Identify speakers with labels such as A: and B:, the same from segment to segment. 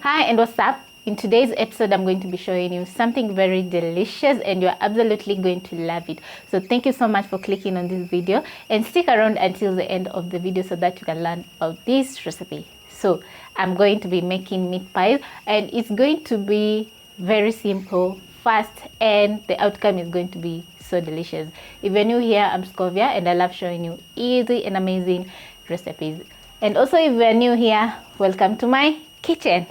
A: Hi and what's up? In today's episode, I'm going to be showing you something very delicious and you're absolutely going to love it. So thank you so much for clicking on this video and stick around until the end of the video so that you can learn about this recipe. So I'm going to be making meat pies and it's going to be very simple, fast, and the outcome is going to be so delicious. If you're new here, I'm Scovia and I love showing you easy and amazing recipes. And also if you're new here, welcome to my kitchen.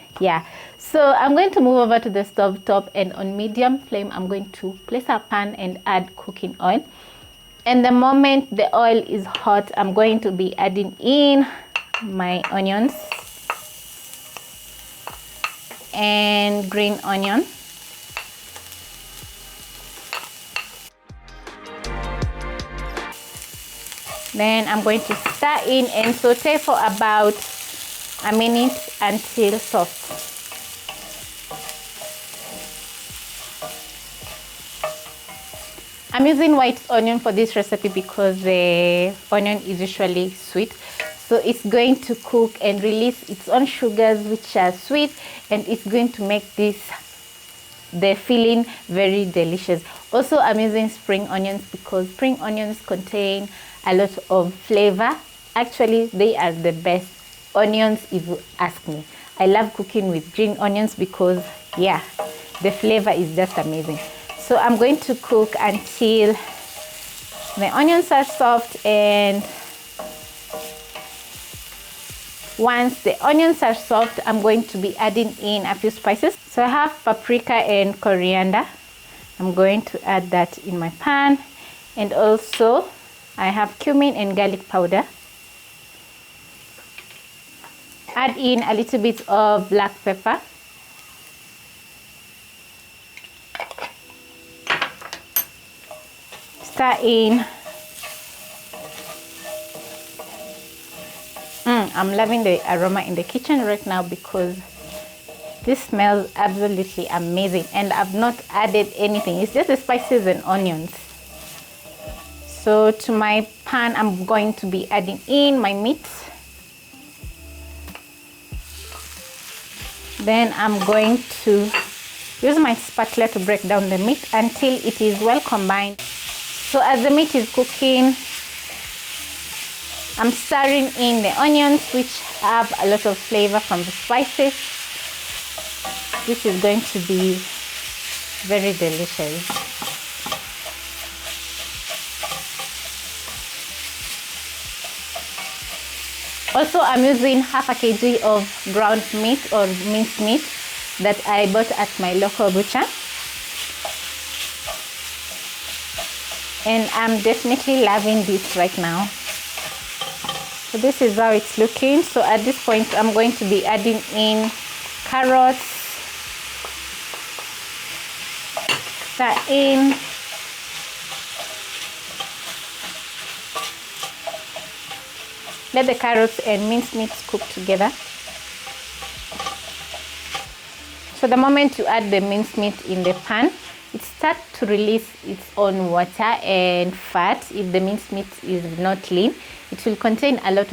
A: So I'm going to move over to the stove top, and on medium flame I'm going to place a pan and add cooking oil. And the moment the oil is hot, I'm going to be adding in my onions and green onion. Then I'm going to stir in and saute for about a minute until soft. I'm using white onion for this recipe because the onion is usually sweet. So it's going to cook and release its own sugars which are sweet, and it's going to make the filling very delicious. Also, I'm using spring onions because spring onions contain a lot of flavor. Actually, they are the best onions if you ask me. I love cooking with green onions because the flavor is just amazing. So I'm going to cook until the onions are soft, and once the onions are soft, I'm going to be adding in a few spices. So I have paprika and coriander. I'm going to add that in my pan, and also I have cumin and garlic powder. Add in a little bit of black pepper. Stir in. I'm loving the aroma in the kitchen right now because this smells absolutely amazing, and I've not added anything. It's just the spices and onions. So to my pan, I'm going to be adding in my meat. Then I'm going to use my spatula to break down the meat until it is well combined. So as the meat is cooking, I'm stirring in the onions, which have a lot of flavor from the spices. This is going to be very delicious. Also, I'm using half a kg of ground meat or minced meat that I bought at my local butcher. And I'm definitely loving this right now. So this is how it's looking. So at this point, I'm going to be adding in carrots. Stir in. Let the carrots and minced meat cook together. So the moment you add the minced meat in the pan, it starts to release its own water and fat. If the minced meat is not lean, it will contain a lot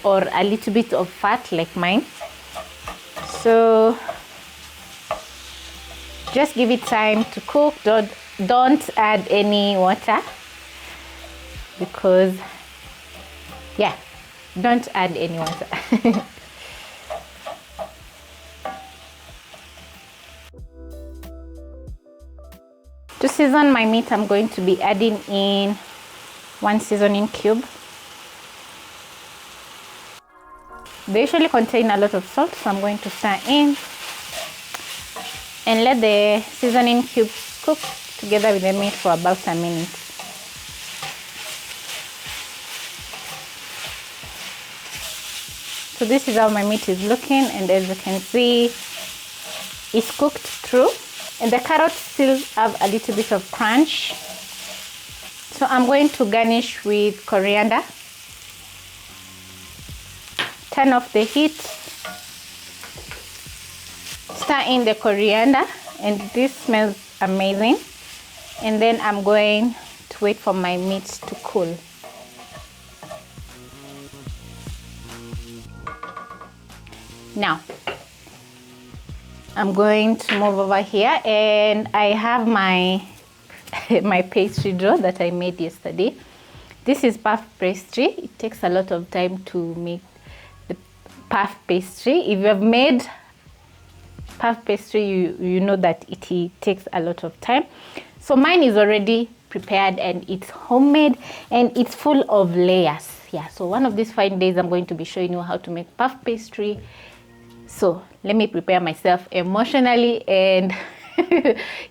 A: or a little bit of fat like mine. So just give it time to cook. Don't add any water because don't add any water. To season my meat, I'm going to be adding in 1 seasoning cube. They usually contain a lot of salt, so I'm going to stir in and let the seasoning cubes cook together with the meat for about a minute. So this is how my meat is looking, and as you can see, it's cooked through, and the carrots still have a little bit of crunch. So I'm going to garnish with coriander. Turn off the heat. Stir in the coriander, and this smells amazing. And then I'm going to wait for my meat to cool. Now, I'm going to move over here, and I have my my pastry dough that I made yesterday. This is puff pastry. It takes a lot of time to make the puff pastry. If you have made puff pastry, you know that it takes a lot of time. So mine is already prepared, and it's homemade, and it's full of layers. Yeah, so one of these fine days I'm going to be showing you how to make puff pastry. So let me prepare myself emotionally and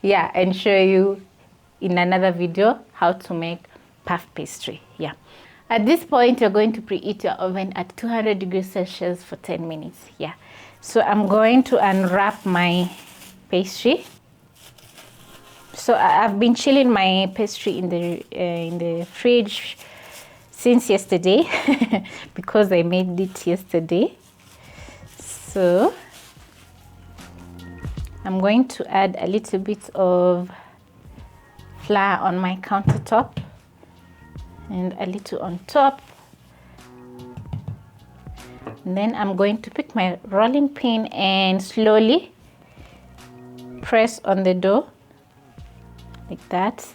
A: yeah, and show you in another video how to make puff pastry. Yeah, at this point you're going to preheat your oven at 200 degrees Celsius for 10 minutes. Yeah, so I'm going to unwrap my pastry. So I've been chilling my pastry in the fridge since yesterday because I made it yesterday. So I'm going to add a little bit of flour on my countertop and a little on top. And then I'm going to pick my rolling pin and slowly press on the dough like that.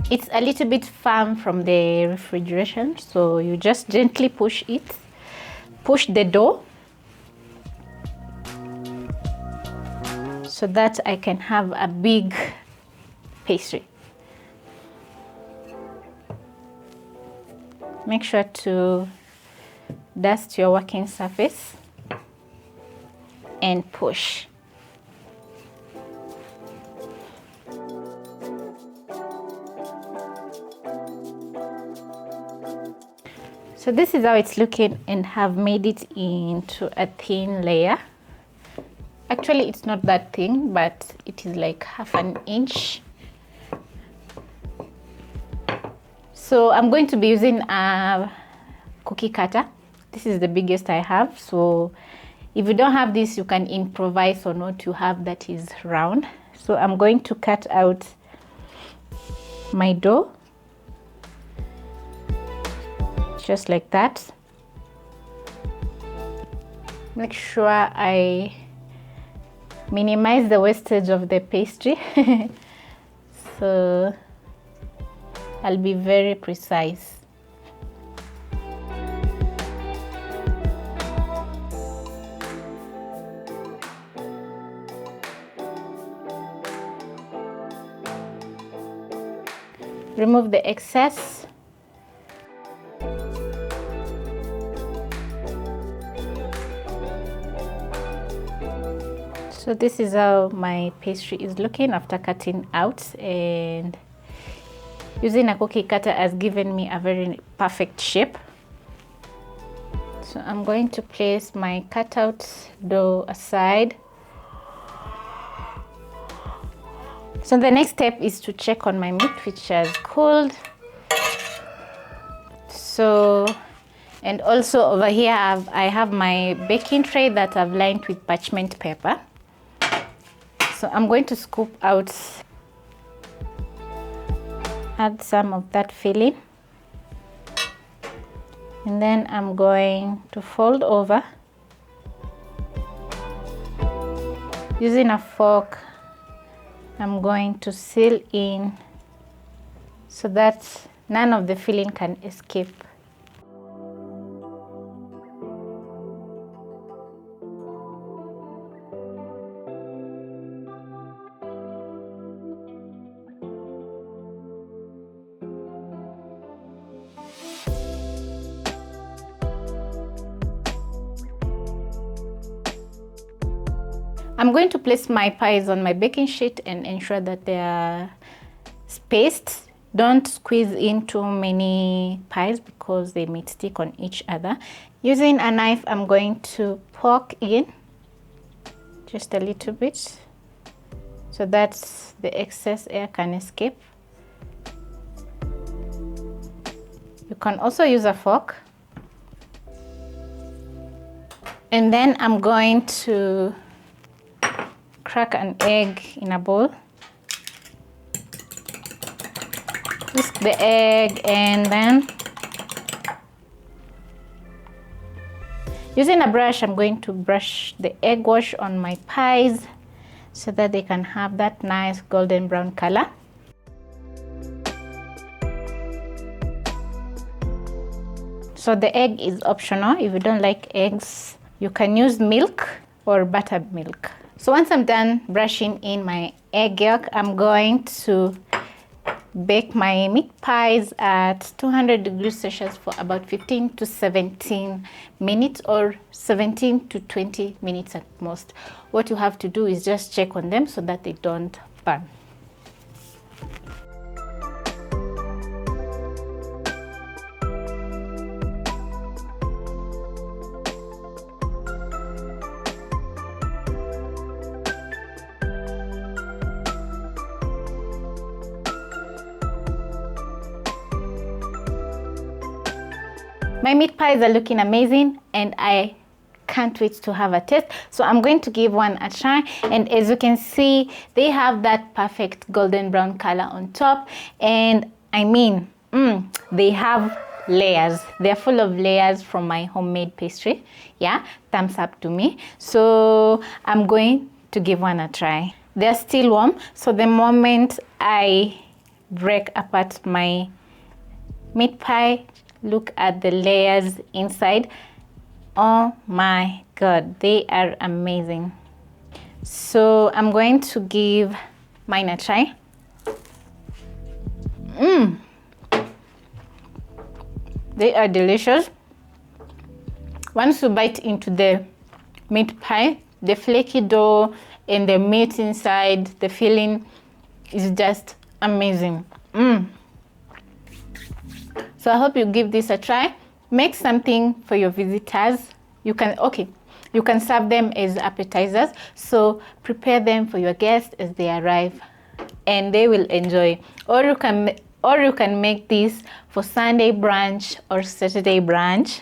A: It's a little bit firm from the refrigeration, so you just gently push the dough so that I can have a big pastry. Make sure to dust your working surface and push. So this is how it's looking, and have made it into a thin layer. Actually, it's not that thin, but it is like half an inch. So I'm going to be using a cookie cutter. This is the biggest I have. So if you don't have this, you can improvise on what you have that is round. So I'm going to cut out my dough. Just like that. Make sure I minimize the wastage of the pastry. So I'll be very precise. Remove the excess. So this is how my pastry is looking after cutting out, and using a cookie cutter has given me a very perfect shape. So I'm going to place my cutout dough aside. So the next step is to check on my meat, which has cooled. So, and also over here I have my baking tray that I've lined with parchment paper. So I'm going to scoop out, add some of that filling, and then I'm going to fold over. Using a fork, I'm going to seal in so that none of the filling can escape. I'm going to place my pies on my baking sheet and ensure that they are spaced. Don't squeeze in too many pies because they may stick on each other. Using a knife, I'm going to poke in just a little bit so that the excess air can escape. You can also use a fork. And then I'm going to crack an egg in a bowl. the egg, and then using a brush, I'm going to brush the egg wash on my pies so that they can have that nice golden brown color. So the egg is optional. If you don't like eggs, you can use milk or buttermilk. So once I'm done brushing in my egg yolk, I'm going to bake my meat pies at 200 degrees Celsius for about 15 to 17 minutes, or 17 to 20 minutes at most. What you have to do is just check on them so that they don't burn. My meat pies are looking amazing and I can't wait to have a taste. So I'm going to give one a try, and as you can see, they have that perfect golden brown color on top, and I mean, they have layers. They're full of layers from my homemade pastry. Yeah, thumbs up to me. So I'm going to give one a try. They're still warm, so the moment I break apart my meat pie, look at the layers inside. Oh my god, they are amazing. So I'm going to give mine a try. They are delicious. Once you bite into the meat pie, the flaky dough and the meat inside, the filling is just amazing. So I hope you give this a try. Make something for your visitors. You can serve them as appetizers. So prepare them for your guests as they arrive, and they will enjoy. Or you can make this for Sunday brunch or Saturday brunch,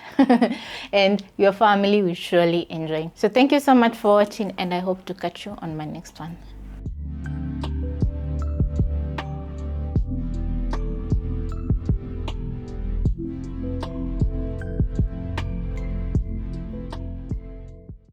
A: and your family will surely enjoy. So thank you so much for watching, and I hope to catch you on my next one.